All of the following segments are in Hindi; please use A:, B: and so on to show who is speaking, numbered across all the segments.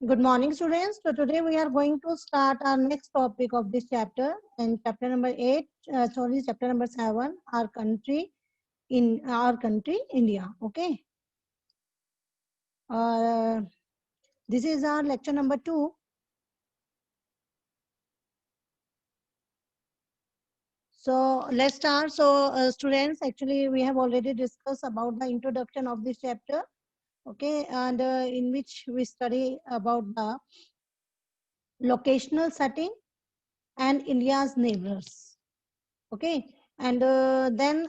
A: Good morning, students. So today we are going to start our next topic of this chapter, and chapter number 8. Chapter number 7. Our country, India. Okay. This is our lecture number 2. So let's start. So students, actually we have already discussed about the introduction of this chapter. Okay, and in which we study about the locational setting and India's neighbors. Okay, and then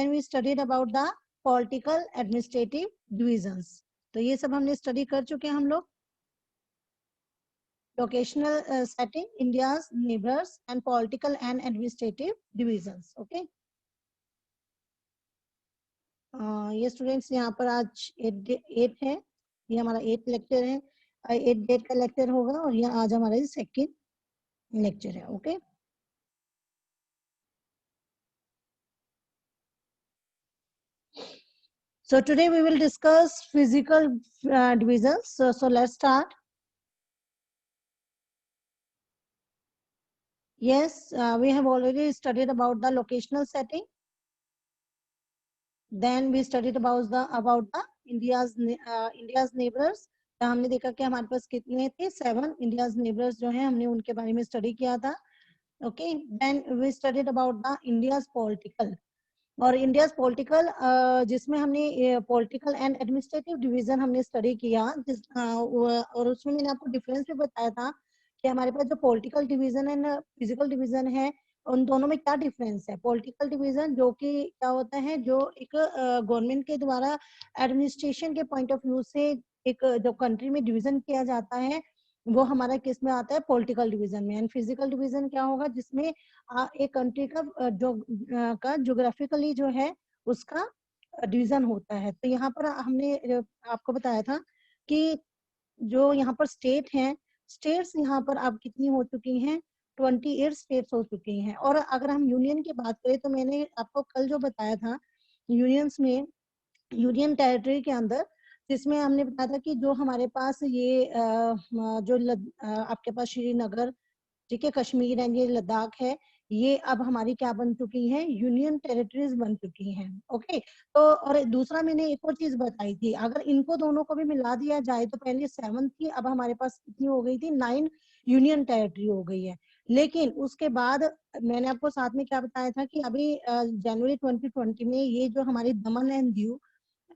A: we studied about the political administrative divisions. तो ये सब हमने स्टडी कर चुके हैं हम लोग. Locational setting, India's neighbors, and political and administrative divisions. Okay. ये स्टूडेंट्स यहाँ पर आज 8 है, ये हमारा 8 लेक्चर है, 8 डेट का लेक्चर होगा और ये आज हमारा सेकेंड लेक्चर है. Okay. So today we will discuss physical divisions. So let's start. Yes, we have already studied about the locational setting. Then we studied about the India's neighbors. हमने देखा कि हमारे पास कितने थे 7 India's neighbors जो हैं, हमने उनके बारे में स्टडी किया था. Okay. Then we studied about the India's political. और इंडिया पॉलिटिकल जिसमें हमने पॉलिटिकल एंड एडमिनिस्ट्रेटिव डिवीजन हमने स्टडी किया, और उसमें मैंने आपको डिफरेंस भी बताया था कि हमारे पास जो political division and physical division है उन दोनों में क्या डिफरेंस है. पॉलिटिकल डिवीजन जो कि क्या होता है, जो एक गवर्नमेंट के द्वारा एडमिनिस्ट्रेशन के पॉइंट ऑफ व्यू से एक जो कंट्री में डिवीजन किया जाता है वो हमारा किस में आता है, पॉलिटिकल डिवीजन में. एंड फिजिकल डिवीजन क्या होगा, जिसमें एक कंट्री का ज्योग्राफिकली जो है उसका डिवीजन होता है. तो यहाँ पर हमने आपको बताया था कि जो यहाँ पर स्टेट हैं, स्टेट्स यहाँ पर अब कितनी हो चुकी हैं, 28 स्टेट्स हो चुकी हैं. और अगर हम यूनियन की बात करें तो मैंने आपको कल जो बताया था, यूनियंस में यूनियन टेरिटरी के अंदर, जिसमें हमने बताया था कि जो हमारे पास ये आपके पास श्रीनगर, ठीक है, कश्मीर है, ये लद्दाख है, ये अब हमारी क्या बन चुकी हैं, यूनियन टेरिटरीज बन चुकी हैं. ओके. तो और दूसरा मैंने एक और चीज बताई थी, अगर इनको दोनों को भी मिला दिया जाए तो पहले 7 थी, अब हमारे पास कितनी हो गई थी, 9 यूनियन टेरिटरी हो गई है. लेकिन उसके बाद मैंने आपको साथ में क्या बताया था कि अभी जनवरी 2020 में ये जो हमारी Daman and Diu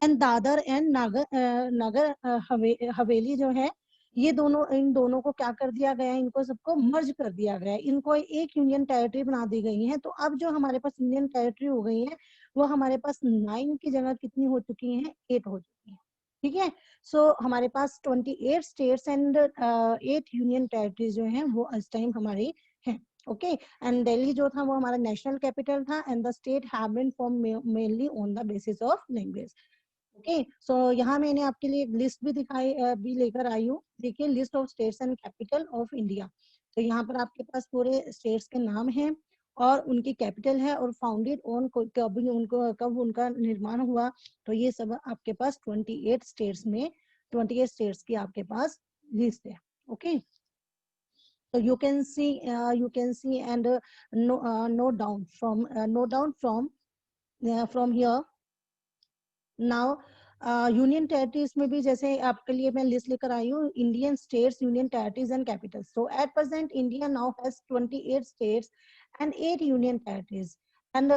A: and Dadra and Nagar Haveli जो है, ये दोनों, इन दोनों को क्या कर दिया गया है, इनको सबको मर्ज कर दिया गया है, इनको एक यूनियन टेरिटरी बना दी गई है. तो अब जो हमारे पास यूनियन टेरिटरी हो गई है वो हमारे पास 9 की जगह कितनी हो चुकी है, 8 हो चुकी है. ठीक है. सो हमारे पास 28 स्टेट्स एंड 8 यूनियन टेरिटरीज जो हैं वो इस टाइम हमारी हैं. ओके. एंड दिल्ली जो था वो हमारा नेशनल कैपिटल था, and the state have been form mainly on the basis of language. Okay. So यहाँ मैंने आपके लिए एक लिस्ट भी भी लेकर आई हूँ. देखिए, list of states and capital of India. तो यहाँ पर आपके पास पूरे स्टेट्स के नाम हैं और उनकी कैपिटल है और फाउंडेड ऑन कब उनका निर्माण हुआ. तो ये सब आपके पास 28 स्टेट्स में 28 स्टेट्स की आपके पास लिस्ट है. Okay. So you can see and note down from here. Now union territories में भी जैसे आपके लिए मैं लिस्ट लेकर आई हूँ, Indian states, union territories and Capitals. So at present India now has 28 states and 8 union territories. And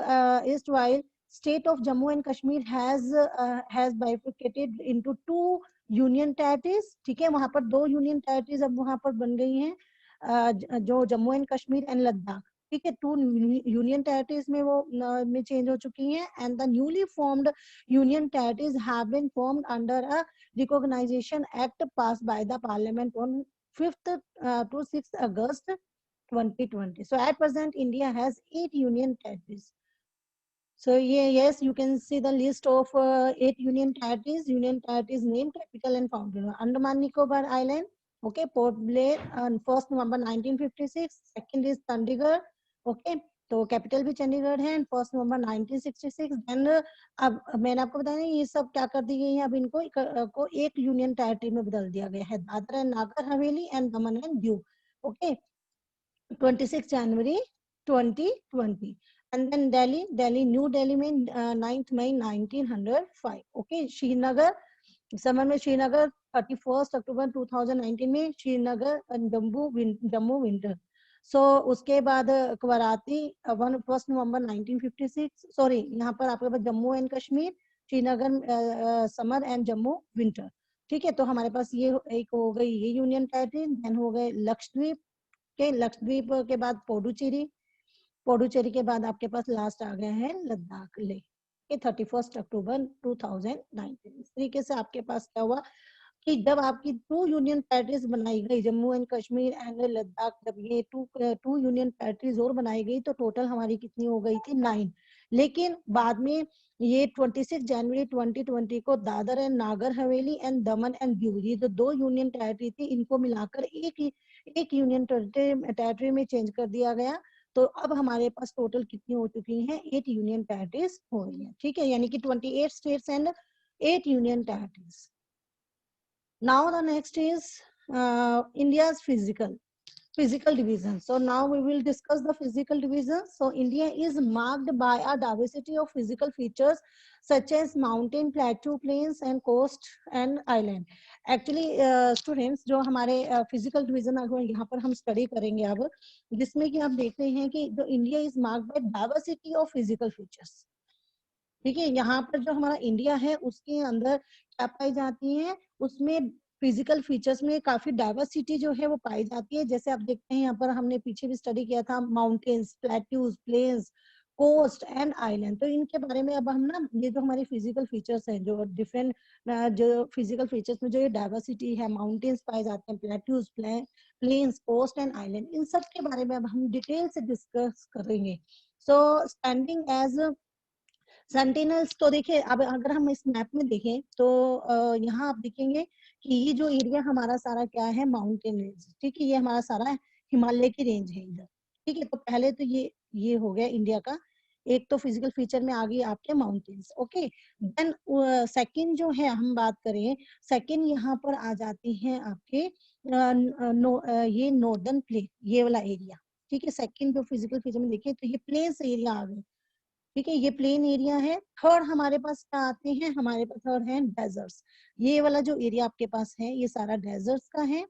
A: east while state of Jammu and Kashmir has bifurcated into 2 union territories. ठीक है, वहां पर 2 यूनियन टेरिटरीज अब वहां पर बन गई हैं, जो जम्मू एंड कश्मीर एंड लद्दाख. ठीक है, 2 यूनियन टेरिटरीज में वो में चेंज हो चुकी हैं. And the newly formed union territories have been formed under a Recognition Act passed by the Parliament on 5th to 6th August 2020. So at present, India has 8 union territories. So yes, you can see the list of 8 union territories. Union territories name, capital, and founded. Andaman Nicobar Island. Okay, Port Blair, 1st November 1956. Second is Chandigarh. Okay. तो कैपिटल भी चंडीगढ़ है। एंड 1 नवंबर 1966 देन अब मैंने आपको बताया ये सब क्या कर दी गई है, अब इनको को एक यूनियन टेरिटरी में बदल दिया गया है, दादरा एंड नागर Haveli and Daman and Diu. Okay, 26 जनवरी 2020। And then Delhi new Delhi में 9 मई 1905। ओके, श्रीनगर समर में श्रीनगर 31 अक्टूबर 2019 में श्रीनगर जम्मू विंटर। सो उसके बाद कवाराती 1 नवंबर 1956। सॉरी, यहाँ पर आपके पास Jammu and Kashmir, Srinagar summer and Jammu winter. ठीक है, तो हमारे पास ये एक हो गई ये यूनियन टेरिटरी। देन हो गए लक्षद्वीप के, लक्षद्वीप के बाद पुडुचेरी, पुडुचेरी के बाद आपके पास लास्ट आ गया है लद्दाख ले 31 अक्टूबर 2019। इस तरीके से आपके पास क्या हुआ कि जब आपकी 2 यूनियन टेरिटरीज बनाई गई, जम्मू एंड कश्मीर एंड लद्दाख, जब ये टू यूनियन टेरिटरीज और बनाई गई तो टोटल हमारी कितनी हो गई थी 9। लेकिन बाद में ये 26 जनवरी 2020 को दादर एंड नागर हवेली एंड दमन एंड दीव, ये जो 2 यूनियन टेरिटरी थी इनको मिलाकर एक यूनियन टेरिटरी में चेंज कर दिया गया। तो अब हमारे पास टोटल कितनी हो चुकी हैं, 8 यूनियन टेरिटरीज हो रही है। ठीक है, यानी कि 28 states and 8 union territories. Now the next is India's physical division. So now we will discuss the physical division. So India is marked by a diversity of physical features such as mountain, plateau, plains and coast and island. Actually students, जो हमारे physical division यहाँ पर हम study करेंगे अब, जिसमें कि आप देख रहे हैं कि जो India is marked by diversity of physical features. ठीक है, यहाँ पर जो हमारा इंडिया है उसके अंदर क्या पाई जाती है, उसमें फिजिकल फीचर्स में काफी डाइवर्सिटी जो है वो पाई जाती है। जैसे आप देखते हैं यहाँ पर हमने पीछे भी स्टडी किया था, mountains, plateaus, plains, coast and island. तो इनके बारे में अब हम ना, ये जो हमारे फिजिकल फीचर्स हैं, जो डिफरेंट जो फिजिकल फीचर्स में जो ये डाइवर्सिटी है, माउंटेन्स पाए जाते हैं, plateaus, plains, coast and island, इन सब के बारे में अब हम डिटेल से डिस्कस करेंगे। सो स्टैंडिंग एज सेंटिनल्स, तो देखिए अब अगर हम इस मैप में देखें तो यहाँ आप देखेंगे कि ये जो एरिया हमारा सारा क्या है, माउंटेन रेंज। ठीक है, ये हमारा सारा हिमालय की रेंज है इधर। ठीक है, तो पहले तो ये हो गया इंडिया का एक तो फिजिकल फीचर में आ गई आपके माउंटेन्स। ओके, देन सेकंड जो है हम बात करें, सेकंड यहाँ पर आ जाती हैं आपके ये नॉर्दर्न प्लेन, ये वाला एरिया। ठीक है, सेकंड जो फिजिकल फीचर में देखिए तो ये प्लेन्स एरिया आ गए। ठीक है, ये प्लेन एरिया है। थर्ड हमारे पास क्या आते हैं, हमारे पास थर्ड है डेजर्ट्स। ये वाला जो एरिया आपके पास है ये सारा डेजर्ट्स का है।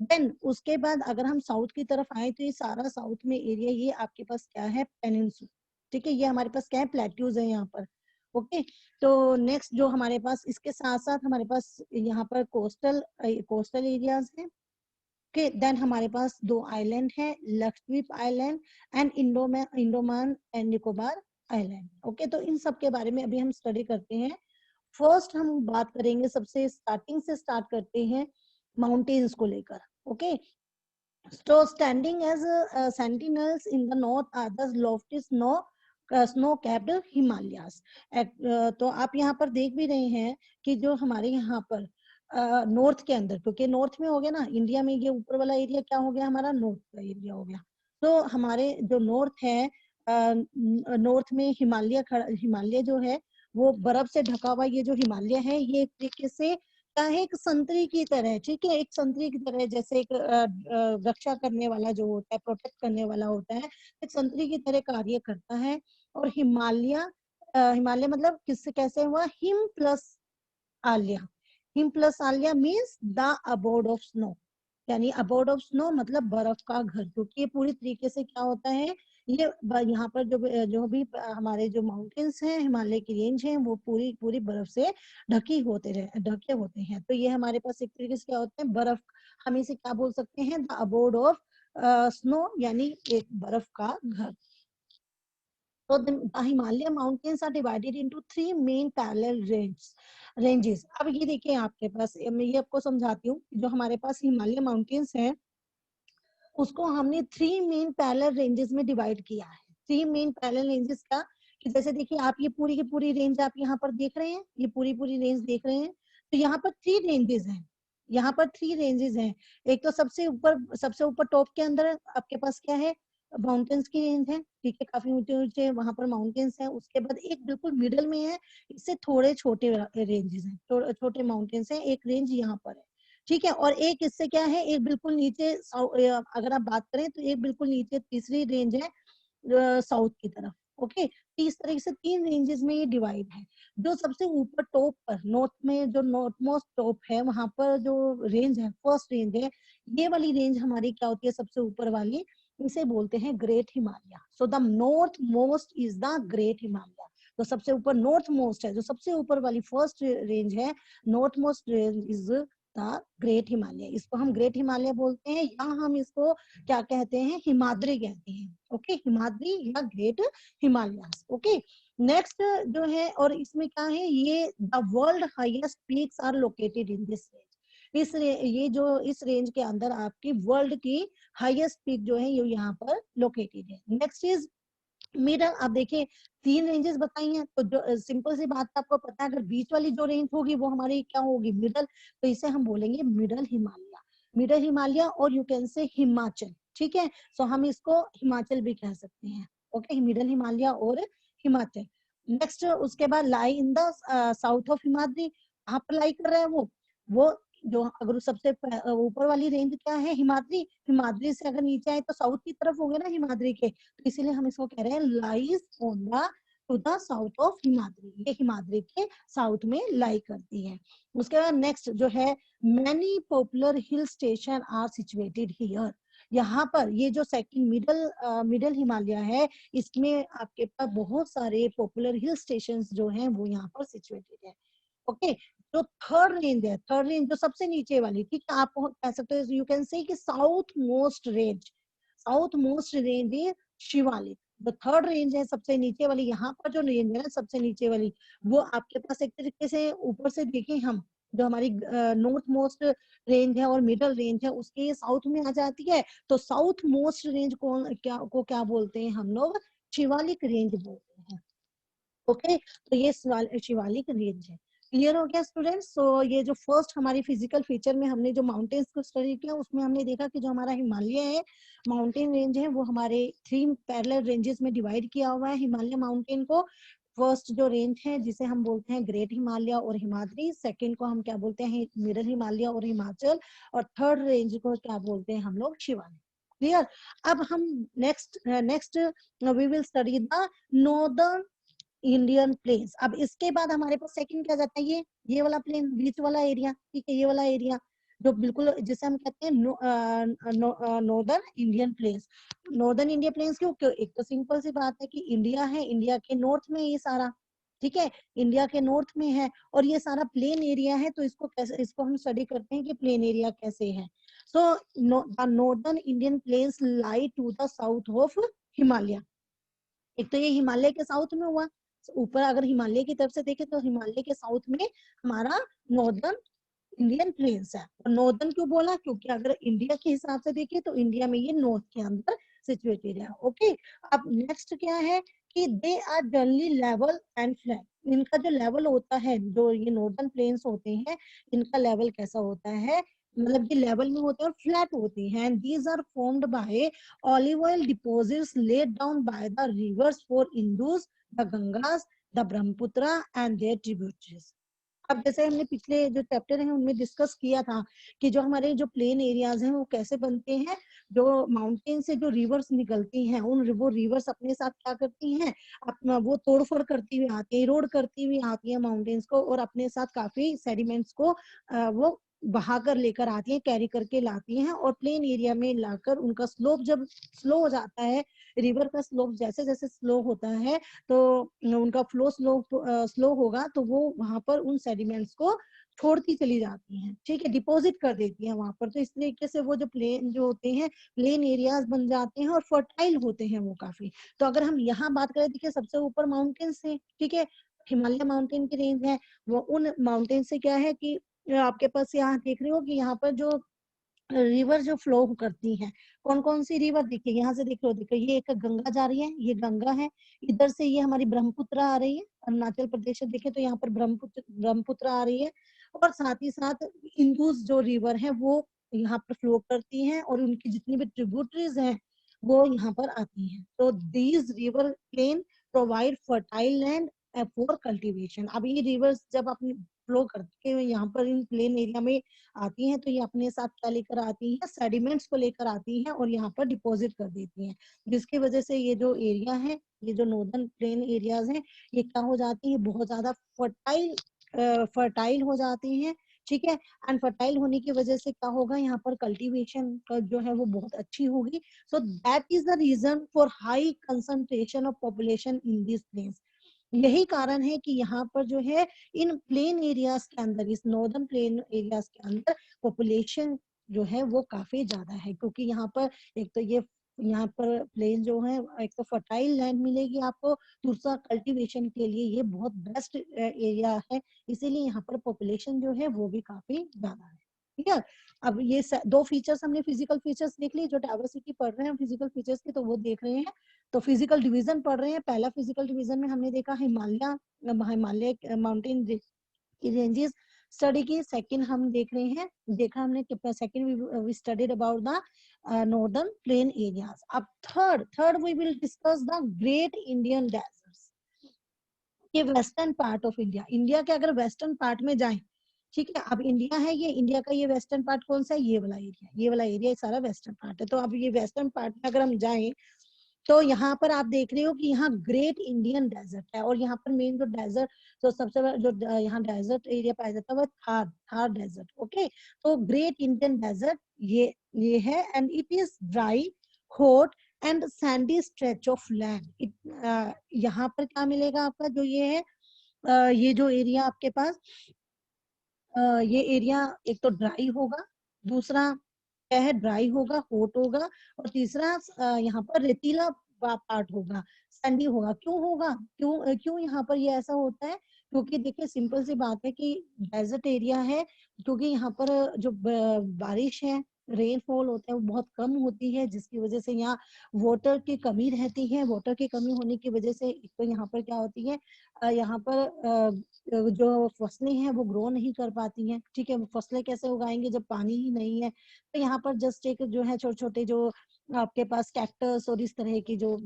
A: देन उसके बाद अगर हम साउथ की तरफ आए तो ये सारा साउथ में एरिया ये आपके पास क्या है, पेनिनसुला। ठीक है, ये हमारे पास क्या है, प्लेट्यूज है यहाँ पर। ओके, तो नेक्स्ट जो हमारे पास इसके साथ साथ हमारे पास यहाँ पर कोस्टल एरियाज है। ओके, देन हमारे पास 2 आइलैंड है, Lakshadweep island and Andaman and Nicobar island. Okay, तो इन सब के बारे में अभी हम स्टडी करते हैं। फर्स्ट हम बात करेंगे, सबसे स्टार्टिंग से स्टार्ट करते हैं माउंटेन्स को लेकर। Okay, so standing as sentinels in the north are the lofty snow-capped Himalayas. तो आप यहाँ पर देख भी रहे हैं कि जो हमारे यहाँ पर नॉर्थ के अंदर, क्योंकि नॉर्थ में हो गया ना इंडिया में, ये ऊपर वाला एरिया क्या हो गया, हमारा नॉर्थ का एरिया हो गया। तो हमारे जो नॉर्थ है, नॉर्थ में हिमालय जो है वो बर्फ से ढका हुआ, ये जो हिमालय है ये एक तरीके से क्या है, एक संतरी की तरह। ठीक है, एक संतरी की तरह, जैसे एक रक्षा करने वाला जो होता है, प्रोटेक्ट करने वाला होता है, एक संतरी की तरह कार्य करता है। और हिमालय मतलब किससे कैसे हुआ, हिम प्लस आलिया। हिम प्लस आलिया means the abode of snow, यानी अबोर्ड ऑफ स्नो मतलब बर्फ का घर। क्योंकि ये पूरी तरीके से क्या होता है, ये यहाँ पर जो भी हमारे जो माउंटेन्स हैं, हिमालय की रेंज है, वो पूरी बर्फ से ढके होते हैं। तो ये हमारे पास एक तरीके से क्या होते हैं, बर्फ, हम इसे क्या बोल सकते हैं, द अबोर्ड ऑफ स्नो, यानी एक बर्फ का घर। So the Himalaya mountains are divided into 3 main parallel ranges. अब ये देखिए आपके पास, मैं ये आपको समझाती हूँ, जो हमारे पास हिमालय माउंटेन्स हैं उसको हमने 3 मेन पैरेलल रेंजेस में डिवाइड किया है। 3 मेन पैरेलल रेंजेस का, कि जैसे देखिए आप ये पूरी की पूरी रेंज आप यहाँ पर देख रहे हैं, ये पूरी रेंज देख रहे हैं, तो यहाँ पर 3 रेंजेस हैं। यहाँ पर 3 रेंजेस हैं। एक तो सबसे ऊपर टॉप के अंदर आपके पास क्या है, माउंटेन्स की रेंज है, ठीक है, काफी ऊंचे ऊंचे वहां पर माउंटेन्स है। उसके बाद एक बिल्कुल मिडल में है, इससे थोड़े छोटे रेंजेस हैं, छोटे माउंटेन्स हैं, एक रेंज यहाँ पर है, ठीक है। और एक इससे क्या है, एक बिल्कुल नीचे अगर आप बात करें तो एक बिल्कुल नीचे तीसरी रेंज है साउथ की तरफ, ओके। इस तरह से 3 रेंजेस में ये डिवाइड है। जो सबसे ऊपर टॉप पर नॉर्थ में जो नॉर्थ मोस्ट टॉप है वहां पर जो रेंज है, फर्स्ट रेंज है, ये वाली रेंज हमारी क्या होती है, सबसे ऊपर वाली, इसे बोलते हैं great Himalaya. So the north most is the great Himalaya. तो सबसे ऊपर नॉर्थ मोस्ट है, जो सबसे ऊपर वाली फर्स्ट रेंज है, north most range is the great Himalaya. इसको हम ग्रेट हिमालय बोलते हैं, या हम इसको क्या कहते हैं, हिमाद्री कहते हैं, ओके, हिमाद्री या ग्रेट हिमालय, ओके। नेक्स्ट जो है, और इसमें क्या है, ये the world highest peaks are located in this range. ये जो इस रेंज के अंदर आपकी वर्ल्ड की हाईएस्ट पीक जो है ये यहाँ पर लोकेटेड है। Next is middle. आप देखिए 3 रेंजेस बताई हैं, तो जो सिंपल सी बात है, आपको पता है अगर बीच वाली जो रेंज होगी वो हमारी क्या होगी, मिडल, तो इसे हम बोलेंगे मिडल हिमालय, मिडल हिमालय, और यू कैन से हिमाचल, ठीक है। सो हम इसको हिमाचल भी कह सकते हैं, ओके, मिडल हिमालय और हिमाचल। नेक्स्ट उसके बाद lie in the south of Himadri, कहाँ पर लाई कर रहा है वो जो अगर सबसे ऊपर वाली रेंज क्या है, हिमाद्री, हिमाद्री से अगर नीचे आए तो साउथ की तरफ हो गए ना हिमाद्री के, तो इसीलिए हम इसको कह रहे हैं lies on the two the south of Himadri, ये हिमाद्री के साउथ में लाई करती है। उसके बाद नेक्स्ट जो है, many popular hill station are situated here. यहाँ पर ये जो सेकंड मिडल हिमालय है, इसमें आपके पास बहुत सारे पॉपुलर हिल स्टेशंस जो हैं वो यहाँ पर सिचुएटेड है, ओके। जो थर्ड रेंज है, थर्ड रेंज जो सबसे नीचे वाली, ठीक है, आप कह सकते हो, यू कैन से कि south most range, south most range is Shivalik. जो थर्ड रेंज है सबसे नीचे वाली, यहाँ पर जो रेंज है ना सबसे नीचे वाली, वो आपके पास एक तरीके से ऊपर से देखें हम, जो हमारी नॉर्थ मोस्ट रेंज है और मिडल रेंज है उसके साउथ में आ जाती है, तो साउथ मोस्ट रेंज को क्या बोलते हैं हम लोग, शिवालिक रेंज बोलते हैं, ओके। तो ये शिवालिक रेंज है। क्लियर हो गया स्टूडेंट्स? सो ये जो फर्स्ट हमारी फिजिकल फीचर में हमने जो माउंटेन्स को स्टडी किया, उसमें हमने देखा कि जो हमारा हिमालय है माउंटेन रेंज है, वो हमारे 3 पैरेलल रेंजेस में डिवाइड किया हुआ है हिमालय माउंटेन को। फर्स्ट जो रेंज है जिसे हम बोलते हैं ग्रेट हिमालय और हिमाद्री, सेकंड को हम क्या बोलते हैं, मिडल हिमालय और हिमाचल, और थर्ड रेंज को क्या बोलते हैं हम लोग, शिवालिक। क्लियर? अब हम next we will study the northern Indian plains. अब इसके बाद हमारे पास सेकंड क्या जाता है, ये वाला प्लेन, बीच वाला एरिया, ठीक है, ये वाला एरिया जो बिल्कुल जिसे हम कहते हैं northern Indian plains. Northern India plains क्यों? एक तो सिंपल सी बात है कि इंडिया है, इंडिया के नॉर्थ में ये सारा, ठीक है, इंडिया के नॉर्थ में है, और ये सारा प्लेन एरिया है, तो इसको कैसे, इसको हम स्टडी करते हैं कि प्लेन एरिया कैसे है। So the northern Indian plains lie to the south of Himalaya. एक तो ये हिमालय के साउथ में हुआ, ऊपर अगर हिमालय की तरफ से देखें तो हिमालय के साउथ में हमारा नॉर्दर्न इंडियन प्लेन्स है। और नॉर्दर्न क्यों बोला? क्योंकि अगर इंडिया के हिसाब से देखें तो इंडिया में ये नॉर्थ के अंदर सिचुएटेड है, ओके। अब नेक्स्ट क्या है कि दे आर जनरली लेवल एंड फ्लैट। इनका जो लेवल होता है, जो ये नॉर्दर्न प्लेन्स होते हैं, इनका लेवल कैसा होता है, मतलब ये लेवल में होते हैं और फ्लैट होती हैं। These are formed by olive oil deposits laid down by the rivers for Indus, the Gangas, the Brahmaputra and their tributaries. अब जैसे हमने पिछले जो चैप्टर है उनमें डिस्कस किया था कि जो हमारे जो प्लेन एरियाज हैं वो कैसे बनते हैं, जो माउंटेन से जो रिवर्स निकलती हैं, वो रिवर्स अपने साथ क्या करती हैं, अपना वो तोड़फोड़ करती हुई आती है, इरोड करती हुई आती है माउंटेन्स को, और अपने साथ काफी सेडिमेंट्स को वो बहा कर लेकर आती है, कैरी करके लाती हैं, और प्लेन एरिया में लाकर उनका स्लोप जब स्लो हो जाता है, रिवर का स्लोप जैसे जैसे स्लो होता है, तो उनका फ्लो स्लो होगा, तो वो वहां पर उन सेडिमेंट्स को छोड़ती चली जाती हैं, ठीक है, डिपॉजिट कर देती है वहां पर। तो इस तरीके से वो जो प्लेन जो होते हैं, प्लेन एरियाज बन जाते हैं और फर्टाइल होते हैं वो काफी। तो अगर हम यहाँ बात करें, देखिए सबसे ऊपर माउंटेन्स है, ठीक है, हिमालय माउंटेन की रेंज है, वो उन माउंटेन से क्या है कि आपके पास यहाँ देख रहे हो कि यहाँ पर जो रिवर जो फ्लो करती हैं, कौन कौन सी रिवर, देखिए यहाँ से देखो ये एक गंगा जा रही है, ये गंगा है, इधर से ये हमारी ब्रह्मपुत्र आ रही है, अरुणाचल प्रदेश से देखे तो यहाँ पर ब्रह्मपुत्र आ रही है, और साथ ही साथ इंदुस जो रिवर है वो यहाँ पर फ्लो करती हैं, और उनकी जितनी भी ट्रिब्यूटरीज हैं वो यहाँ पर आती हैं। तो these river plain provide fertile land for cultivation. अब ये रिवर्स जब अपनी फ्लो करके यहाँ पर इन प्लेन एरिया में आती हैं तो ये अपने साथ क्या लेकर आती हैं, सेडिमेंट्स को लेकर आती हैं और यहाँ पर डिपॉजिट कर देती हैं, जिसकी वजह से ये जो एरिया है, ये जो नॉर्दर्न प्लेन एरियाज हैं, ये क्या हो जाती है, बहुत ज्यादा फर्टाइल हो जाती हैं। ठीक है, एंड फर्टाइल होने की वजह से क्या होगा, यहाँ पर कल्टीवेशन का जो है वो बहुत अच्छी होगी। So that is the reason for high concentration of population in this plains. यही कारण है कि यहाँ पर जो है इन प्लेन एरियाज के अंदर, इस नॉर्दर्न प्लेन एरियाज के अंदर पॉपुलेशन जो है वो काफी ज्यादा है, क्योंकि यहाँ पर एक तो ये यहाँ पर प्लेन जो है, एक तो फर्टाइल लैंड मिलेगी आपको, दूसरा कल्टीवेशन के लिए ये बहुत बेस्ट एरिया है, इसीलिए यहाँ पर पॉपुलेशन जो है वो भी काफी ज्यादा है। ठीक है, अब ये दो फीचर्स हमने फिजिकल फीचर्स देख लिए, जो डाइवर्सिटी पढ़ रहे हैं फिजिकल फीचर्स की तो वो देख रहे हैं। तो फिजिकल डिवीजन पढ़ रहे हैं। पहला फिजिकल डिवीजन में हमने देखा Himalaya, Himalaya mountain ranges study की। सेकंड हम देख रहे हैं, देखा हमने second we studied about the northern plain areas. अब third we will discuss the great Indian deserts. ये western part of India, India के अगर वेस्टर्न पार्ट में जाएं, ठीक है, अब इंडिया है, ये इंडिया का ये वेस्टर्न पार्ट कौन सा है, ये वाला एरिया, ये वाला एरिया सारा वेस्टर्न पार्ट है। तो अब ये वेस्टर्न पार्ट में अगर हम जाएं तो यहाँ पर आप देख रहे हो कि यहाँ ग्रेट इंडियन डेजर्ट है, और यहाँ पर मेन जो डेजर्ट, जो सबसे बड़ा जो यहाँ डेजर्ट एरिया पाया जाता है वो थार डेजर्ट। ओके, तो ग्रेट इंडियन डेजर्ट ये है, and it is dry, hot and Sandy stretch of land. यहाँ पर क्या मिलेगा आपका, जो ये है ये जो एरिया आपके पास, ये एरिया एक तो ड्राई होगा, दूसरा क्या है, ड्राई होगा, हॉट होगा, और तीसरा यहाँ पर रेतीला पार्ट होगा, सैंडी होगा। क्यों होगा, क्यों यहाँ पर ये ऐसा होता है, क्योंकि देखिए सिंपल सी बात है कि डेजर्ट एरिया है, क्योंकि यहाँ पर जो बारिश है, रेनफॉल होता है वो बहुत कम होती है, जिसकी वजह से यहाँ वाटर की कमी रहती है। वाटर की कमी होने की वजह से एक तो यहाँ पर क्या होती है, यहाँ पर जो फसलें हैं वो ग्रो नहीं कर पाती हैं। ठीक है, फसलें कैसे उगाएंगे जब पानी ही नहीं है। तो यहाँ पर जस्ट एक जो है छोटे छोटे जो आपके पास कैक्टस और इस तरह की जो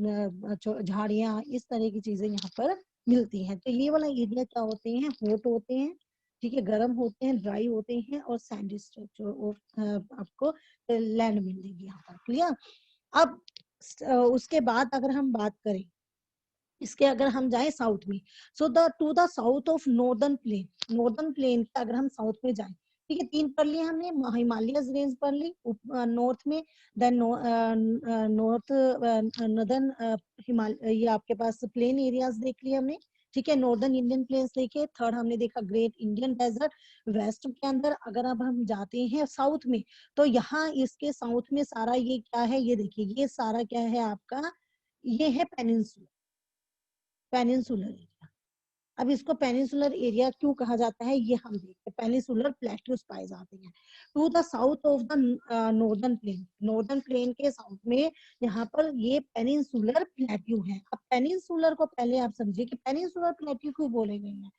A: झाड़ियां, इस तरह की चीजें यहाँ पर मिलती हैं। तो ये वाला एरिया क्या होते हैं, हॉट होते हैं, ठीक है, गर्म होते हैं, ड्राई होते हैं, और सैंडी स्ट्रक्चर आपको लैंड मिलेगी यहाँ पर। क्लियर। अब उसके बाद अगर हम बात करें इसके, अगर हम जाए साउथ में, so the two the south of northern plain का अगर हम साउथ में जाए, ठीक है, तीन पढ़ लिए हमने, हिमालयस रेंज पढ़ ली नॉर्थ में, देन नॉर्थ नॉर्दर्न हिमालय, ये आपके पास प्लेन एरियाज देख लिए हमने। ठीक है, नॉर्दर्न इंडियन प्लेन्स देखे। थर्ड हमने देखा ग्रेट इंडियन डेजर्ट वेस्ट के अंदर। अगर अब हम जाते हैं साउथ में, तो यहाँ इसके साउथ में सारा ये क्या है, ये देखिए, ये सारा क्या है आपका, ये है पेनिनसुलर एरिया। अब इसको पेनिनसुलर एरिया क्यों कहा जाता है, ये हम देखते हैं। पेनिनसुलर प्लेट्यूज पाए जाते हैं to the south of the northern plain के साउथ में, यहाँ पर ये पेनिनसुलर प्लेट्यू है। अब पेनिनसुलर को पहले आप समझिए कि पेनिनसुलर प्लेट्यू क्यों बोले गए हैं।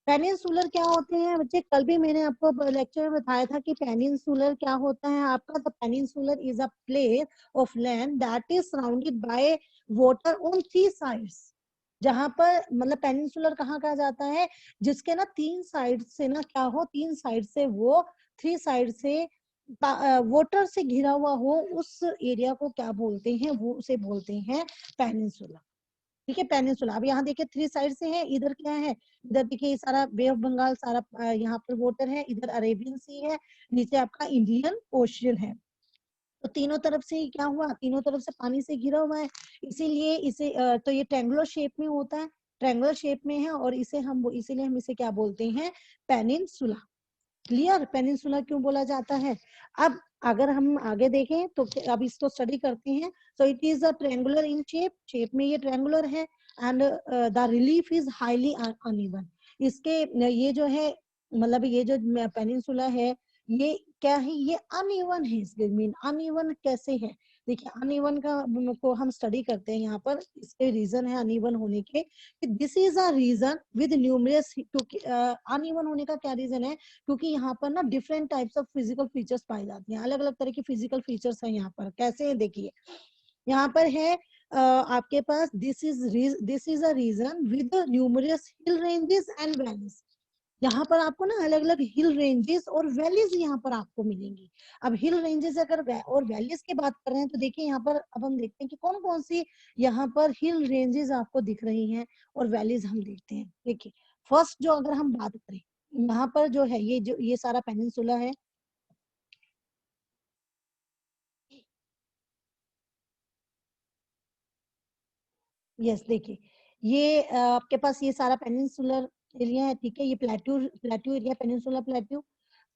A: पेनिनसुलर क्या होते हैं बच्चे, कल भी मैंने आपको लेक्चर में बताया था कि पेनिनसुलर क्या होता है आपका। The peninsular is a place of land that is surrounded by water on three sides. जहां पर मतलब पेनिनसुलर कहाँ कहा जाता है, जिसके ना तीन साइड से ना क्या हो, तीन साइड से वो, थ्री साइड से वाटर से घिरा हुआ हो, उस एरिया को क्या बोलते हैं, वो उसे बोलते हैं पेनिनसुला। ठीक है, पेनिनसुला। अब यहाँ देखिए थ्री साइड से है, इधर क्या है, इधर देखिए सारा बे ऑफ बंगाल, सारा यहाँ पर वाटर है, इधर अरेबियन सी है, नीचे आपका इंडियन ओशियन है। तो तीनों तरफ से क्या हुआ, तीनों तरफ से पानी से घिरा हुआ है, इसीलिए इसे तो ये ट्रायंगुलर शेप में होता है, ट्रायंगुलर शेप में है, और इसीलिए हम इसे क्या बोलते हैं, पेनिनसुला। क्लियर, पेनिनसुला क्यों बोला जाता है। अब अगर हम आगे देखें तो अब इसको स्टडी करते हैं। So it is a triangular in shape में ये ट्रायंगुलर है, and the relief is highly uneven. इसके ये जो है, मतलब ये जो पेनिनसुला है, ये क्या है, ये अनइवन है। इसके मीन अनइवन कैसे है, देखिए अनइवन का को हम स्टडी करते हैं यहाँ पर। इसके रीजन है अनइवन होने के, this is a region with numerous. Uneven होने का क्या रीजन है, क्योंकि यहाँ पर ना different types of physical features पाए जाते हैं, अलग अलग तरह के फिजिकल फीचर्स हैं यहाँ पर। कैसे हैं देखिए, यहाँ पर है आपके पास this is a region with numerous hill ranges and valleys. यहाँ पर आपको ना अलग अलग हिल रेंजेस और वैलीज यहाँ पर आपको मिलेंगी। अब हिल रेंजेस अगर और वैलीज की बात कर रहे हैं तो देखिए यहाँ पर अब हम देखते हैं कि कौन कौन सी यहाँ पर हिल रेंजेस आपको दिख रही हैं और वैलीज हम देखते हैं। देखिए फर्स्ट जो अगर हम बात करें यहाँ पर जो है ये जो ये सारा पेनिनसुला है। यस देखिए ये आपके पास ये सारा पेनिनसुलर एरिया है, ठीक है। ये plateau plateau area, peninsula plateau.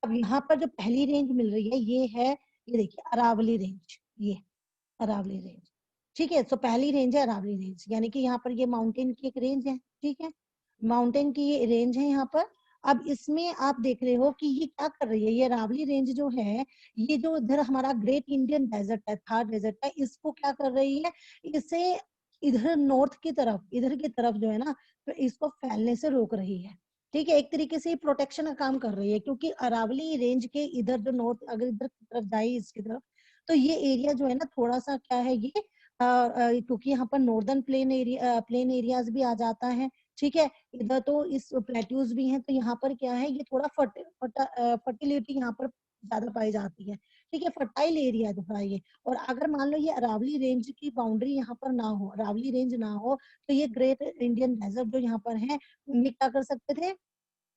A: अब यहाँ पर जो पहली रेंज मिल रही है ये है, ये देखिए अरावली रेंज, ये अरावली रेंज, ठीक है। तो पहली रेंज है अरावली रेंज, यानी कि यहाँ पर ये माउंटेन की एक रेंज है, ठीक है। माउंटेन की ये रेंज है यहाँ पर। अब इसमें आप देख रहे हो कि ये क्या कर रही है, ये अरावली रेंज जो है, ये जो इधर हमारा ग्रेट इंडियन डेजर्ट है, थार डेजर्ट है, इसको क्या कर रही है, इसे इधर नॉर्थ की तरफ, इधर की तरफ जो है ना, तो इसको फैलने से रोक रही है, ठीक है। एक तरीके से प्रोटेक्शन का काम कर रही है, क्योंकि अरावली रेंज के इधर जो नॉर्थ, अगर इधर की तरफ जाए इसकी तरफ, तो ये एरिया जो है ना थोड़ा सा क्या है ये क्योंकि यहाँ पर नॉर्दर्न प्लेन एरियाज भी आ जाता है, ठीक है। इधर तो इस प्लेट्यूज भी हैं, तो यहाँ पर क्या है, ये थोड़ा फर्टिलिटी यहाँ पर ज्यादा पाई जाती है, ठीक है। फर्टाइल एरिया थोड़ा ये। और अगर मान लो ये अरावली रेंज की बाउंड्री यहाँ पर ना हो, अरावली रेंज ना हो, तो ये ग्रेट इंडियन डेजर्ट जो यहाँ पर है, ये क्या कर सकते थे,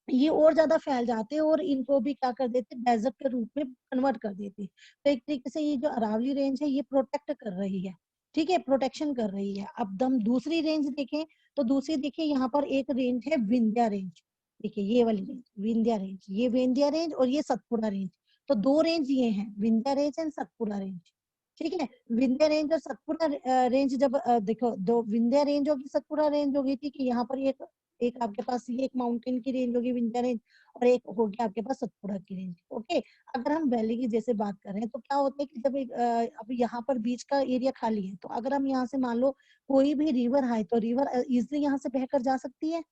A: ये और ज्यादा फैल जाते और इनको भी क्या कर देते, डेजर्ट के रूप में कन्वर्ट कर देते। तो एक तरीके से ये जो अरावली रेंज है ये प्रोटेक्ट कर रही है, ठीक है, प्रोटेक्शन कर रही है। अब हम दूसरी रेंज देखें तो दूसरी देखिए यहाँ पर एक रेंज है विंध्या रेंज, देखिए ये वाली रेंज विंध्या रेंज, ये विंध्या रेंज और ये सतपुड़ा रेंज। तो दो रेंज ये हैं, Vindhya range and Satpura range, ठीक है। विंध्या रेंज और सतपुड़ा रेंज जब देखो, दो विंध्या रेंज होगी, सतपुड़ा रेंज होगी, ठीक है। यहाँ पर एक एक आपके पास ये एक माउंटेन की रेंज होगी विंध्या रेंज, और एक हो गया आपके पास सतपुड़ा की रेंज, ओके। अगर हम वैली की जैसे बात कर रहे हैं तो क्या होता है कि जब अब यहाँ पर बीच का एरिया खाली है, तो अगर हम यहाँ से मान लो कोई भी रिवर है, तो रिवर इजिली यहाँ से बहकर जा सकती है,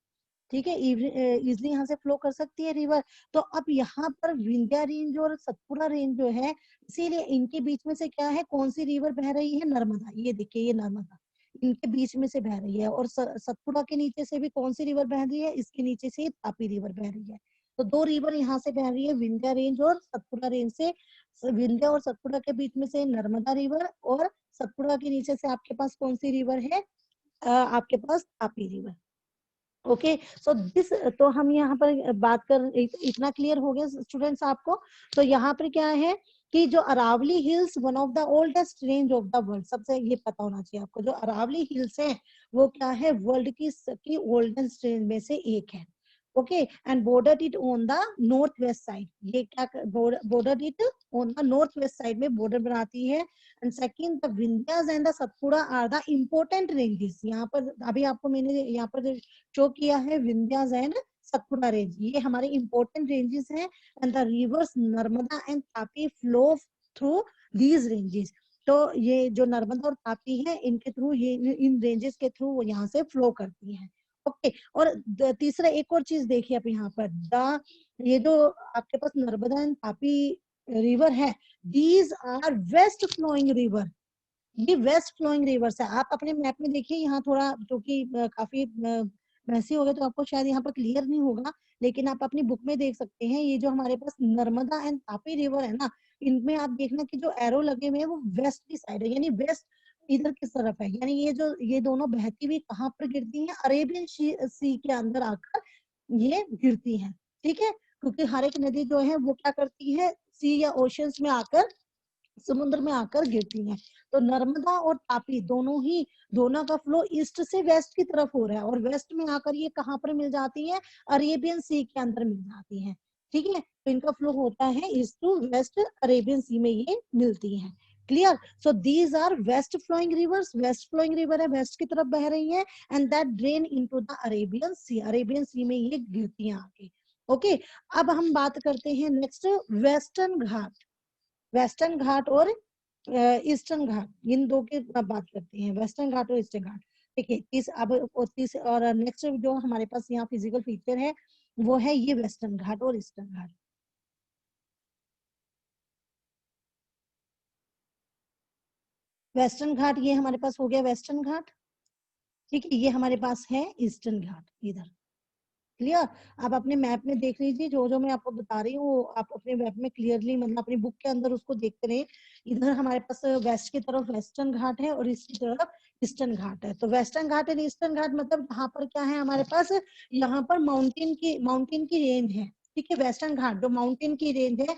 A: ठीक है, इजिली यहाँ से फ्लो कर सकती है रिवर। तो अब यहाँ पर विंध्या रेंज और सतपुड़ा रेंज जो है, इसीलिए इनके बीच में से क्या है, कौन सी रिवर बह रही है, नर्मदा, ये देखिए ये नर्मदा इनके बीच में से बह रही है। और सतपुड़ा के नीचे से भी कौन सी रिवर बह रही है, इसके नीचे से तापी रिवर बह रही है। तो दो रिवर यहाँ से बह रही है, विंध्या रेंज और सतपुड़ा रेंज से। विंध्या और सतपुड़ा के बीच में से नर्मदा रिवर, और सतपुड़ा के नीचे से आपके पास कौन सी रिवर है, आपके पास Tapi river, okay. So this, तो हम यहाँ पर बात कर, इतना क्लियर हो गया स्टूडेंट्स आपको। तो यहाँ पर क्या है कि जो Aravalli hills one of the oldest range of the world, सबसे ये पता होना चाहिए आपको, जो अरावली हिल्स है वो क्या है, वर्ल्ड की ओल्डेस्ट रेंज में से एक है, okay. And border it on the north west side, ये क्या border it on the north west side में बॉर्डर बनाती है। And second, the Vindhyas and the Satpura are the important ranges. यहाँ पर अभी आपको मैंने यहाँ पर शो किया है विंध्यास एंड सतपुड़ा रेंज, ये हमारे इंपॉर्टेंट रेंजेस हैं। And the reverse Narmada and Tapi flow through these ranges. तो ये जो नर्मदा और तापी है, इनके थ्रू, ये इन रेंजेस के थ्रू वो यहाँ से फ्लो करती हैं, ओके। और तीसरा एक और चीज देखिए आप यहाँ पर, द ये जो आपके पास नर्मदा एंड तापी रिवर है, these are west flowing river, ये वेस्ट फ्लोइंग रिवर्स है। आप अपने मैप में देखिए, यहाँ थोड़ा क्योंकि काफी मैसी हो गया तो आपको शायद यहाँ पर क्लियर नहीं होगा, लेकिन आप अपनी बुक में देख सकते हैं, ये जो हमारे पास नर्मदा एंड तापी रिवर है ना, इनमें आप देखना कि जो एरो लगे हुए हैं वो वेस्ट की साइड है, यानी वेस्ट इधर किस तरफ है, यानी ये जो ये दोनों बहती हुई कहाँ पर गिरती हैं, अरेबियन सी के अंदर आकर ये गिरती हैं, ठीक है। क्योंकि हर एक नदी जो है वो क्या करती है, सी या ओशंस में आकर, समुद्र में आकर गिरती हैं। तो नर्मदा और तापी दोनों ही, दोनों का फ्लो ईस्ट से वेस्ट की तरफ हो रहा है, और वेस्ट में आकर ये कहाँ पर मिल जाती है, अरेबियन सी के अंदर मिल जाती है, ठीक है। तो इनका फ्लो होता है east to west, Arabian sea में ये मिलती है, clear. So these are west flowing rivers, west flowing river है, वेस्ट की तरफ बह रही है, and that drain into the Arabian sea, Arabian sea में ये गिरती हैं आगे, ओके। अब हम बात करते हैं नेक्स्ट, वेस्टर्न घाट, वेस्टर्न घाट और ईस्टर्न घाट, इन दो की बात करते हैं, वेस्टर्न घाट और ईस्टर्न घाट। देखिए तीस अब और तीस और नेक्स्ट जो हमारे पास यहाँ फिजिकल फीचर है वो है ये वेस्टर्न घाट और ईस्टर्न घाट। वेस्टर्न घाट ये हमारे पास हो गया वेस्टर्न घाट, ठीक है। ये हमारे पास है ईस्टर्न घाट इधर। क्लियर? आप अपने मैप में देख लीजिए, जो जो मैं आपको बता रही हूँ आप अपने मैप में क्लियरली मतलब अपनी बुक के अंदर उसको देखते रहे। इधर हमारे पास वेस्ट की तरफ वेस्टर्न घाट है और इसकी तरफ ईस्टर्न घाट है। तो वेस्टर्न घाट एंड ईस्टर्न घाट मतलब यहाँ पर क्या है हमारे पास, यहाँ पर माउंटेन की रेंज है, ठीक है। वेस्टर्न घाट जो माउंटेन की रेंज है,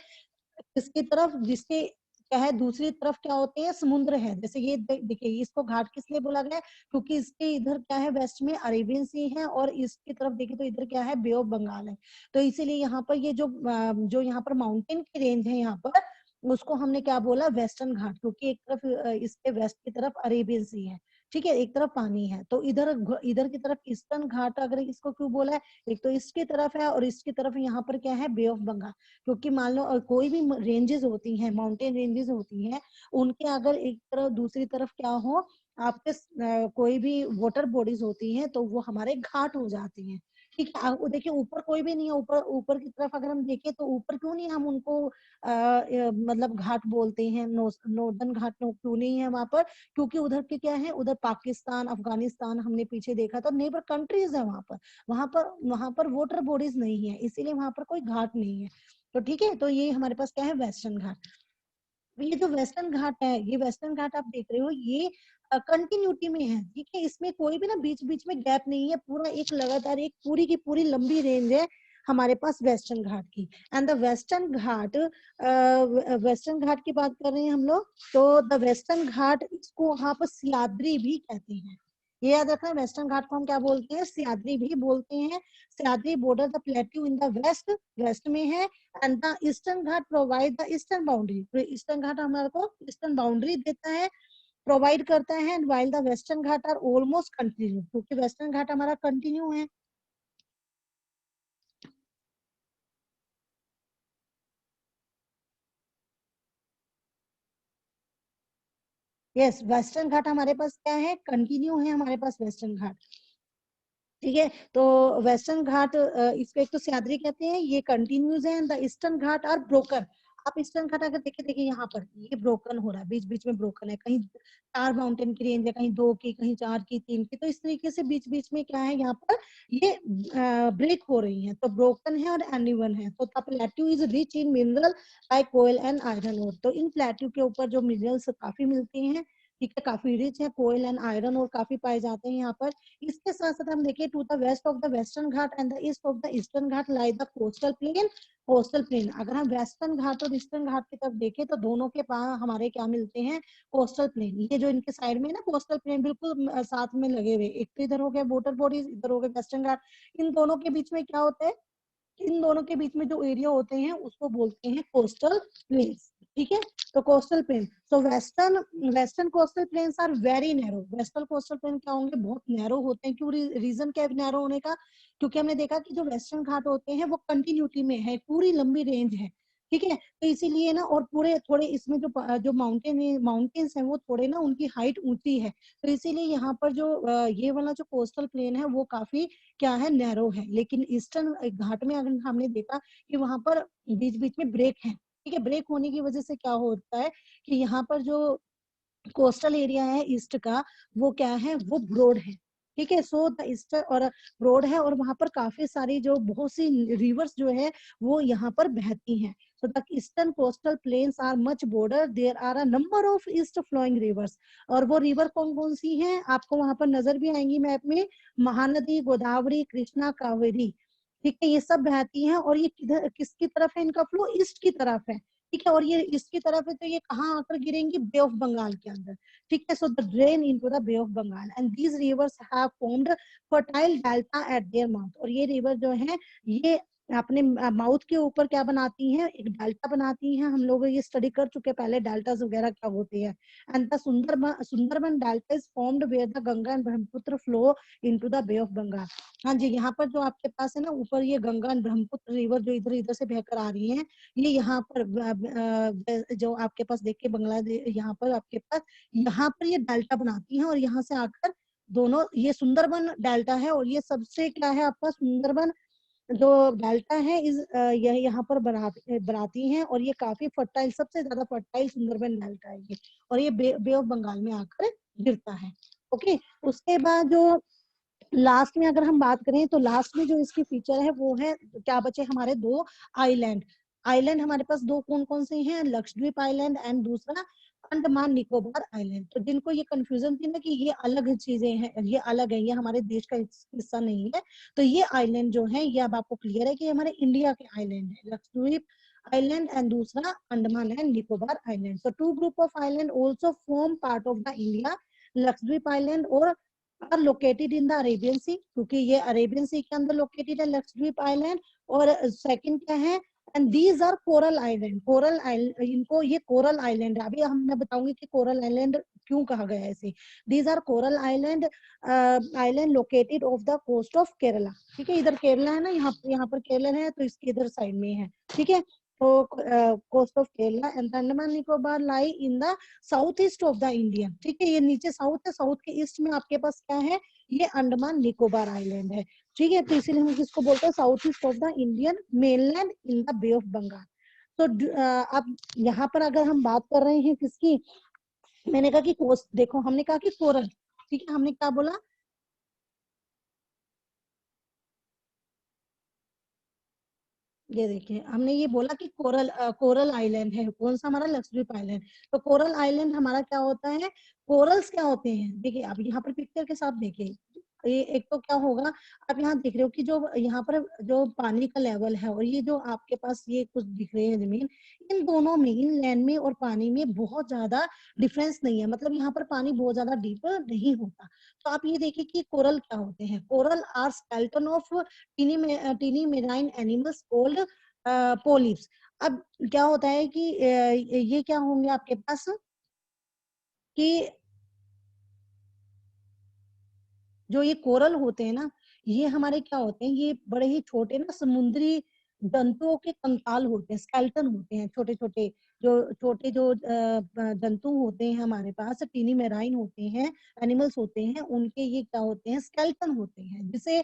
A: इसकी तरफ जिसके क्या है दूसरी तरफ क्या होते हैं समुद्र है। जैसे ये देखिए इसको घाट किस लिए बोला गया है, क्योंकि इसके इधर क्या है वेस्ट में अरेबियन सी है और इसकी तरफ देखिए तो इधर क्या है बे ऑफ बंगाल है। तो इसीलिए यहाँ पर ये जो यहाँ पर माउंटेन की रेंज है यहाँ पर, उसको हमने क्या बोला वेस्टर्न घाट, क्योंकि एक तरफ इसके वेस्ट की तरफ अरेबियन सी है, ठीक है, एक तरफ पानी है। तो इधर इधर की तरफ ईस्टर्न घाट अगर इसको क्यों बोला है, एक तो इसकी तरफ है और इसकी तरफ यहाँ पर क्या है बे ऑफ बंगाल। क्योंकि मान लो कोई भी रेंजेस होती हैं, माउंटेन रेंजेस होती हैं, उनके अगर एक तरफ दूसरी तरफ क्या हो आपके कोई भी वाटर बॉडीज होती हैं तो वो हमारे घाट हो जाती हैं, ठीक है। देखिए ऊपर कोई भी नहीं है, ऊपर ऊपर की तरफ अगर हम देखें तो ऊपर क्यों नहीं हम उनको मतलब घाट बोलते हैं, नॉर्दर्न घाट क्यों नहीं है वहां पर, क्योंकि उधर के क्या है, उधर पाकिस्तान अफगानिस्तान हमने पीछे देखा तो नेबर कंट्रीज है वहां पर, वहां पर वाटर बॉडीज नहीं है, इसीलिए वहां पर कोई घाट नहीं है। तो ठीक है, तो ये हमारे पास क्या है वेस्टर्न घाट। ये जो वेस्टर्न घाट है, ये वेस्टर्न घाट आप देख रहे हो ये कंटिन्यूटी में है, ठीक है। इसमें कोई भी ना बीच बीच में गैप नहीं है, पूरा एक लगातार एक पूरी की पूरी लंबी रेंज है हमारे पास वेस्टर्न घाट की। एंड द वेस्टर्न घाट की बात कर रहे हैं हम लोग, तो द वेस्टर्न घाट इसको वहां पर सियाद्री भी कहते हैं। ये याद रखना, वेस्टर्न घाट को हम क्या बोलते हैं, सियाद्री भी बोलते हैं। Sahyadri border the plateau in the west, west में है। And the eastern ghat provide the eastern boundary, तो ईस्टर्न घाट हमारे को ईस्टर्न बाउंड्री देता है, प्रोवाइड करता है। And while the western ghat are almost continue, क्योंकि वेस्टर्न घाट हमारा कंटिन्यू है। यस, वेस्टर्न घाट हमारे पास क्या है, कंटिन्यू है हमारे पास वेस्टर्न घाट, ठीक है। तो वेस्टर्न घाट इसको एक तो सह्याद्री कहते हैं, ये कंटिन्यूज है। The eastern Ghat are broken. आप ईस्टर्न घाट अगर देखे देखिए यहाँ पर ये ब्रोकन हो रहा है, बीच बीच में ब्रोकन है, कहीं 4 माउंटेन की रेंज है, कहीं 2 की, कहीं 4 की, 3 की, तो इस तरीके से बीच बीच में क्या है यहाँ पर ये ब्रेक हो रही है, तो ब्रोकन है और अनइवन है। तो plateau is rich in mineral like coal and iron ore, तो इन प्लेट्यू के ऊपर जो मिनरल्स काफी मिलते हैं, ठीक है, काफी रिच है, कोयल एंड आयरन और काफी पाए जाते हैं यहाँ पर। इसके साथ साथ हम देखिए to the west of the western Ghat and the east of the eastern Ghat lie the coastal plain. Coastal plain अगर हम वेस्टर्न घाट और ईस्टर्न घाट की तरफ देखें तो दोनों के पास हमारे क्या मिलते हैं, कोस्टल प्लेन। ये जो इनके साइड में ना कोस्टल प्लेन बिल्कुल साथ में लगे हुए, एक तो इधर हो गया वाटर बॉडीज, इधर हो गया वेस्टर्न घाट, इन दोनों के बीच में क्या होता है, इन दोनों के बीच में जो एरिया होते हैं उसको बोलते हैं कोस्टल प्लेन्स, ठीक है। तो coastal plain, so western coastal plains are very narrow. Western coastal plain क्या होंगे, बहुत नैरो होते हैं। क्यों, रीजन क्या है नैरो होने का, क्योंकि हमने देखा कि जो वेस्टर्न घाट होते हैं वो कंटिन्यूटी में है, पूरी लंबी रेंज है, ठीक है। तो इसीलिए ना, और पूरे थोड़े इसमें जो माउंटेन्स हैं वो थोड़े ना उनकी हाइट ऊंची है, तो इसीलिए यहाँ पर जो ये वाला जो कोस्टल प्लेन है वो काफी क्या है नैरो है। लेकिन ईस्टर्न घाट में अगर हमने देखा कि वहां पर बीच बीच में ब्रेक है, ठीक है। ब्रेक होने की वजह से क्या होता है कि यहाँ पर जो कोस्टल एरिया है ईस्ट का, वो क्या है, वो ब्रॉड है, ठीक है। सो द ईस्टर्न और ब्रॉड है, और वहां पर काफी सारी जो बहुत सी रिवर्स जो है वो यहाँ पर बहती हैं। So the eastern coastal plains are much broader, there are a number of east flowing rivers. और वो रिवर कौन कौन सी हैं आपको वहां पर नजर भी आएंगी मैप में, महानदी, गोदावरी, कृष्णा, कावेरी, ठीक है, ये सब बहती हैं। और ये किधर किसकी तरफ है, इनका फ्लो ईस्ट की तरफ है, ठीक है। और ये इसकी तरफ है तो ये कहाँ आकर गिरेंगी, बे ऑफ बंगाल के अंदर, ठीक है। So they drain into the bay of Bengal and these rivers have formed fertile delta at their mouth. और ये रिवर जो है ये अपने माउथ के ऊपर क्या बनाती हैं, एक डेल्टा बनाती हैं। हम लोग ये स्टडी कर चुके हैं पहले डेल्टास वगैरह क्या होते हैं। And the Sundarban delta is formed where the Ganga and Brahmaputra flow into the bay of Bengal. हाँ जी, यहाँ पर जो आपके पास है ना ऊपर ये गंगा एंड ब्रह्मपुत्र रिवर जो इधर इधर से बहकर आ रही है, ये यहाँ पर जो आपके पास देखिए बांग्लादेश, यहाँ पर आपके पास यहाँ पर ये डेल्टा बनाती हैं और यहाँ से आकर दोनों, ये सुंदरबन डेल्टा है और ये सबसे क्या है आपका सुंदरबन जो डेल्टा है इस यह यहाँ पर बनाती हैं, और ये काफी फर्टाइल, सबसे ज्यादा फर्टाइल सुंदरबन डेल्टा है ये, और ये बे ऑफ बंगाल में आकर गिरता है। ओके, उसके बाद जो लास्ट में अगर हम बात करें तो लास्ट में जो इसकी फीचर है वो है, क्या बचे हमारे दो आइलैंड। आइलैंड हमारे पास दो कौन कौन से हैं, लक्षद्वीप आइलैंड एंड दूसरा अंडमान निकोबार आइलैंड। तो जिनको ये कंफ्यूजन थी ना कि ये अलग चीजें हैं, ये अलग है, ये हमारे देश का हिस्सा नहीं है, तो ये आइलैंड जो है ये अब आपको क्लियर है कि हमारे इंडिया के आइलैंड है, लक्षद्वीप आइलैंड एंड दूसरा Andaman and Nicobar island. So two group of island also form part of the India, Lakshadweep island और are located in the Arabian sea, क्योंकि ये अरेबियन सी के अंदर लोकेटेड है लक्षद्वीप आइलैंड। और सेकंड क्या है, and these are coral island, coral island, इनको ये कोरल आइलैंड है। अभी हम मैं बताऊंगी कि कोरल आइलैंड क्यों कहा गया है ऐसे। These are coral island, island located off the coast of Kerala. ठीक है, इधर केरला है ना, यहाँ पर केरला है, तो इसके इधर साइड में है। ठीक है, तो coast of Kerala and Andaman Nicobar lie in the south east of the India. ठीक है, ये नीचे साउथ है, साउथ के ईस्ट में आपके पास क्या है, ये अंडमान निकोबार आइलैंड है। ठीक है, तो इसीलिए हम किसको बोलते हैं, south east of the Indian mainland in the bay of Bengal. तो अब यहाँ पर अगर हम बात कर रहे हैं किसकी, मैंने कहा कि कोस्ट, देखो हमने कहा कि कोरल, ठीक है, हमने क्या बोला, ये देखिए हमने ये बोला कि कोरल कोरल आइलैंड है, कौन सा हमारा, लक्षद्वीप आइलैंड। तो कोरल आइलैंड हमारा क्या होता है, कोरल्स क्या होते हैं, देखिए आप यहाँ पर पिक्चर के साथ देखिए, ये एक तो क्या होगा, आप यहाँ देख रहे हो कि जो यहाँ पर जो पानी का लेवल है, और ये जो आपके पास ये कुछ दिख रहे हैं जमीन, इन दोनों में, इन लैंड में और पानी में बहुत ज्यादा डिफरेंस नहीं है, मतलब यहाँ पर पानी बहुत ज्यादा डीपर नहीं होता। तो आप ये देखिए कि कोरल क्या होते हैं, coral are skeleton of tiny marine animals called polyps. अब क्या होता है कि ये क्या होंगे आपके पास कि जो ये कोरल होते हैं ना, ये हमारे क्या होते हैं, ये बड़े ही छोटे ना समुद्री जंतुओं के कंकाल होते हैं, स्केल्टन होते हैं, छोटे छोटे, जो छोटे जो जंतु होते हैं हमारे पास, टीनी मेराइन होते हैं, एनिमल्स होते हैं, उनके ये क्या होते हैं, स्केल्टन होते हैं, जिसे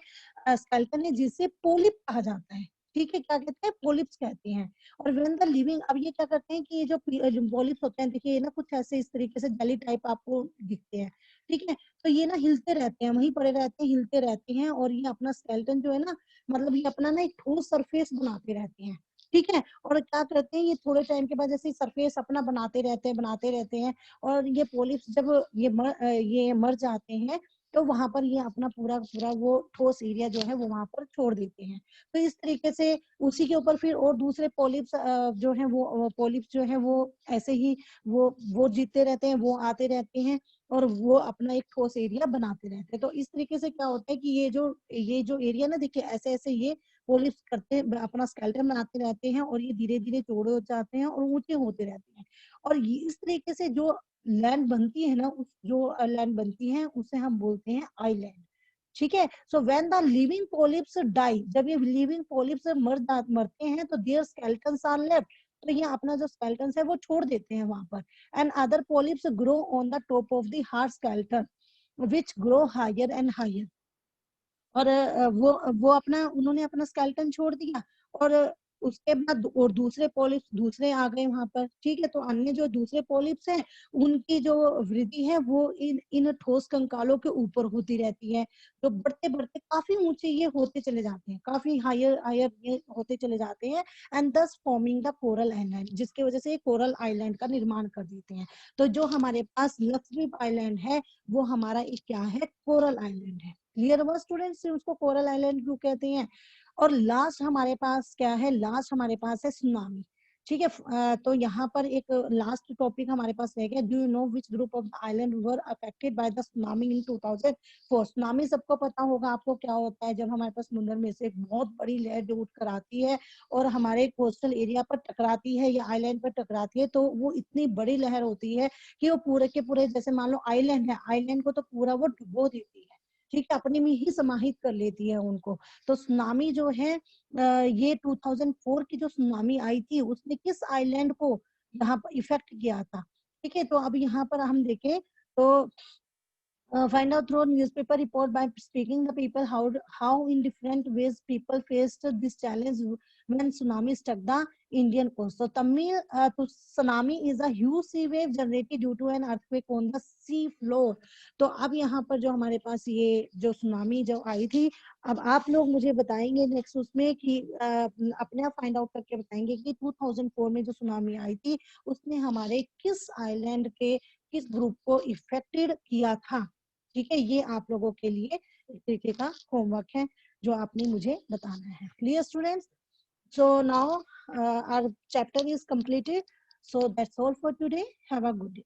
A: स्केल्टन है, जिसे पोलिप कहा जाता है। ठीक है, क्या कहते हैं, पोलिप्स कहते हैं। और व्हेन द लिविंग, अब ये क्या करते हैं कि ये जो पोलिप्स होते हैं, देखिए ये ना कुछ ऐसे इस तरीके से जेली टाइप आपको दिखते हैं। ठीक है, तो ये ना हिलते रहते हैं, वहीं पड़े रहते हैं, हिलते रहते हैं, और ये अपना स्केलेटन जो है ना, मतलब ये अपना ना एक ठोस सरफेस बनाते रहते हैं। ठीक है, और क्या करते हैं, ये थोड़े टाइम के बाद जैसे सरफेस अपना बनाते रहते हैं, बनाते रहते हैं, और ये पोलिप्स जब ये मर जाते हैं, तो वहां पर ये अपना पूरा पूरा वो ठोस एरिया जो है वो वहां पर छोड़ देते हैं। तो इस तरीके से उसी के ऊपर फिर और दूसरे पोलिप्स जो है वो पोलिप्स जो है वो ऐसे ही वो जीते रहते हैं, वो आते रहते हैं, और वो अपना एक ठोस एरिया बनाते रहते हैं। तो इस तरीके से क्या होता है कि ये जो एरिया ना, देखिए ऐसे ऐसे ये पोलिप्स करते अपना स्केलेटन बनाते रहते हैं, और ये धीरे धीरे चौड़े हो जाते हैं और ऊंचे होते रहते हैं। और ये इस तरीके से जो लैंड बनती है ना, उस जो लैंड बनती है उसे हम बोलते हैं आइलैंड। ठीक है, so when the living polyps die, जब ये लिविंग पोलिप्स मरते हैं तो देयर स्केलेटन्स आर लेफ्ट, तो ये अपना जो स्केलेटन्स है वो छोड़ देते हैं वहां पर। And other polyps grow on the top of the hard skeleton which grow higher and higher. और वो अपना उन्होंने अपना स्केलेटन छोड़ दिया, और उसके बाद और दूसरे पॉलिप्स दूसरे आ गए वहां पर। ठीक है, तो अन्य जो दूसरे पॉलिप्स हैं, उनकी जो वृद्धि है वो इन इन ठोस कंकालों के ऊपर होती रहती है, जो बढ़ते बढ़ते काफी ऊंचे ये होते चले जाते हैं, काफी हायर हायर ये होते चले जाते हैं, एंड दस फॉर्मिंग द कोरल आइलैंड, जिसकी वजह से कोरल आइलैंड का निर्माण कर देते हैं। तो जो हमारे पास लक्षद्वीप आइलैंड है, वो हमारा एक क्या है, कोरल आइलैंड है। क्लियर हुआ स्टूडेंट्स, उसको कोरल आइलैंड क्यों कहते हैं। और लास्ट हमारे पास क्या है, लास्ट हमारे पास है सुनामी। ठीक है, तो यहाँ पर एक लास्ट टॉपिक हमारे पास रह गया, do you know which group of the island were affected by the tsunami in 2004। Tsunami सबको पता होगा आपको क्या होता है, जब हमारे पास समुद्र में से एक बहुत बड़ी लहर जो उठ कर आती है और हमारे कोस्टल एरिया पर टकराती है या आइलैंड पर टकराती है, तो वो इतनी बड़ी लहर होती है कि वो पूरे के पूरे, जैसे मान लो आइलैंड है, आइलैंड को तो पूरा वो डुबो देती है। ठीक है, अपने में ही समाहित कर लेती है उनको। तो सुनामी जो है ये 2004 की जो सुनामी आई थी, उसने किस आइलैंड को यहाँ पर इफेक्ट किया था। ठीक है, तो अब यहाँ पर हम देखें तो Find out through newspaper report by speaking the people how in different ways people faced this challenge when tsunami struck the Indian coast. So Tamil tsunami is a huge sea wave generated due to an earthquake on the sea floor. तो अब यहाँ पर जो हमारे पास ये जो सुनामी जो आई थी, अब आप लोग मुझे बताएंगे नेक्स्ट उसमें कि अपने आप फाइंड आउट करके बताएंगे कि 2004 में जो सुनामी आई थी उसने हमारे किस आइलैंड के किस ग्रुप को इफेक्टेड किया था. ठीक है, ये आप लोगों के लिए एक तरीके का होमवर्क है जो आपने मुझे बताना है. Clear students? So now our chapter is completed. So that's all for today. Have a good day.